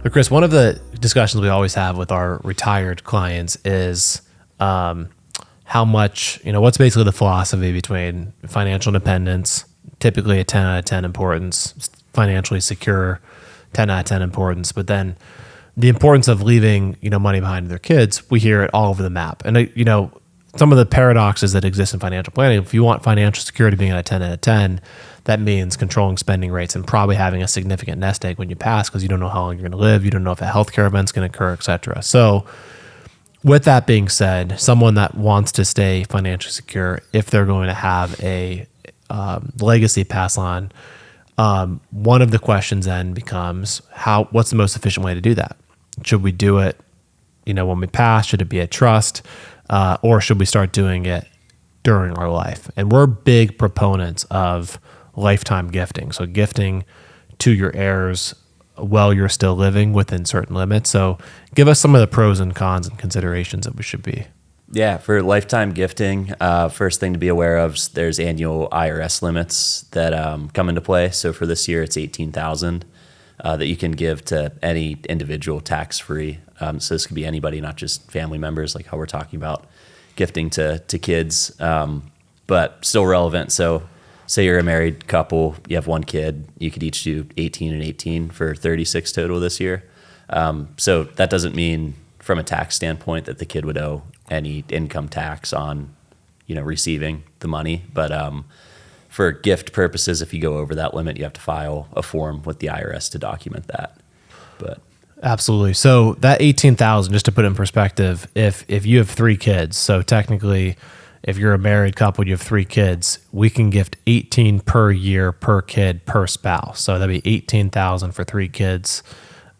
But Chris, one of the discussions we always have with our retired clients is how much, what's basically the philosophy between financial independence, typically a 10 out of 10 importance, financially secure, 10 out of 10 importance, but then the importance of leaving, money behind to their kids. We hear it all over the map. And, some of the paradoxes that exist in financial planning, if you want financial security being at a 10 out of 10, that means controlling spending rates and probably having a significant nest egg when you pass, because you don't know how long you're going to live. You don't know if a healthcare event's going to occur, et cetera. So with that being said, someone that wants to stay financially secure, if they're going to have a legacy pass on, one of the questions then becomes what's the most efficient way to do that? Should we do it, when we pass? Should it be a trust? Or should we start doing it during our life? And we're big proponents of lifetime gifting. So gifting to your heirs while you're still living within certain limits. So give us some of the pros and cons and considerations that we should be. Yeah, for lifetime gifting, first thing to be aware of is there's annual IRS limits that come into play. So for this year, it's $18,000 that you can give to any individual tax-free. So this could be anybody, not just family members, like how we're talking about gifting to kids, but still relevant. So say you're a married couple, you have one kid, you could each do 18 and 18 for 36 total this year. So that doesn't mean from a tax standpoint that the kid would owe any income tax on, receiving the money. But for gift purposes, if you go over that limit, you have to file a form with the IRS to document that. But absolutely. So that 18,000, just to put it in perspective, if you have 3 kids, so technically if you're a married couple, you have 3 kids, we can gift 18 per year per kid per spouse. So that'd be 18,000 for 3 kids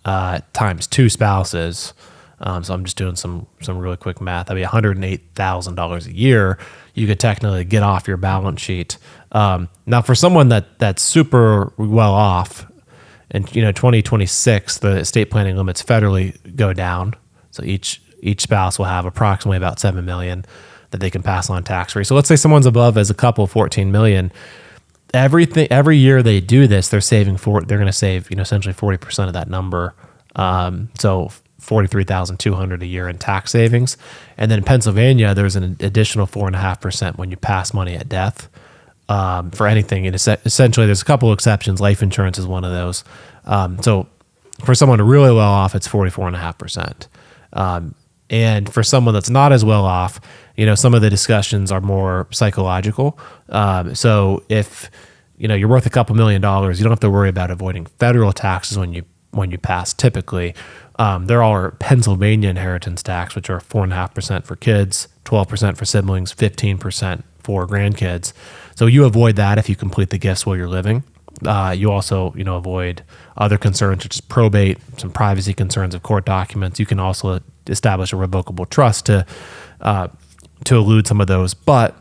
times 2 spouses. So I'm just doing some really quick math. That'd be $108,000 a year. You could technically get off your balance sheet. Now, for someone that's super well off, in 2026, the estate planning limits federally go down. So each spouse will have approximately about $7 million that they can pass on tax free. So let's say someone's above as a couple $14 million. Every year they do this, they're going to save essentially 40% of that number. So $43,200 a year in tax savings. And then in Pennsylvania, there's an additional 4.5% when you pass money at death for anything. And essentially, there's a couple exceptions. Life insurance is one of those. So for someone really well off, it's 44.5%. And for someone that's not as well off, some of the discussions are more psychological. So if you're worth a couple $1 million, you don't have to worry about avoiding federal taxes when you pass. Typically, there are Pennsylvania inheritance tax, which are 4.5% for kids, 12% for siblings, 15% for grandkids. So you avoid that if you complete the gifts while you're living. You also, avoid other concerns such as probate, some privacy concerns of court documents. You can also establish a revocable trust to elude some of those. But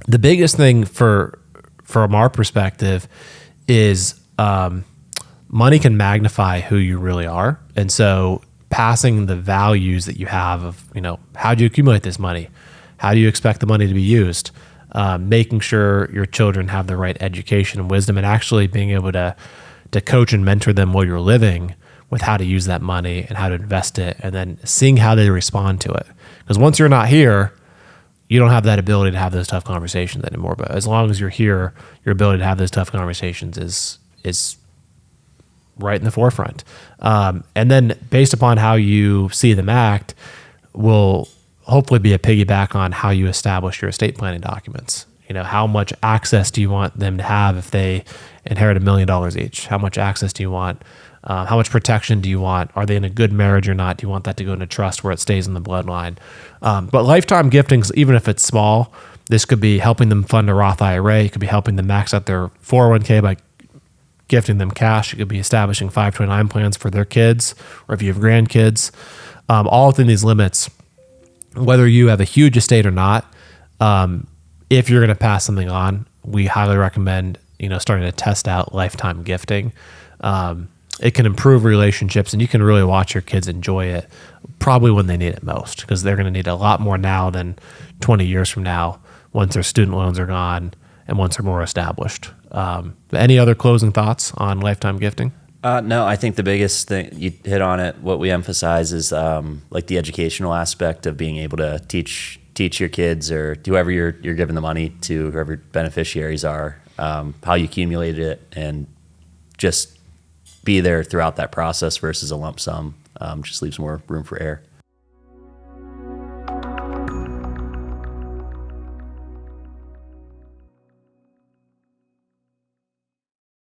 the biggest thing from our perspective is money can magnify who you really are. And so passing the values that you have of, how do you accumulate this money? How do you expect the money to be used? Making sure your children have the right education and wisdom, and actually being able to coach and mentor them while you're living with how to use that money and how to invest it, and then seeing how they respond to it. Because once you're not here, you don't have that ability to have those tough conversations anymore. But as long as you're here, your ability to have those tough conversations is right in the forefront. And then based upon how you see them act will hopefully be a piggyback on how you establish your estate planning documents. How much access do you want them to have if they inherit $1 million each? How much access do you want? How much protection do you want? Are they in a good marriage or not? Do you want that to go into trust where it stays in the bloodline? But lifetime gifting, even if it's small, this could be helping them fund a Roth IRA. It could be helping them max out their 401k by gifting them cash. It could be establishing 529 plans for their kids, or if you have grandkids. All within these limits, whether you have a huge estate or not, if you're going to pass something on, we highly recommend starting to test out lifetime gifting. It can improve relationships, and you can really watch your kids enjoy it probably when they need it most, because they're going to need a lot more now than 20 years from now, once their student loans are gone and once they're more established. Any other closing thoughts on lifetime gifting? No, I think the biggest thing, you hit on it, what we emphasize is like the educational aspect of being able to teach your kids or whoever you're giving the money to, whoever beneficiaries are, how you accumulated it, and just be there throughout that process versus a lump sum. Just leaves more room for error.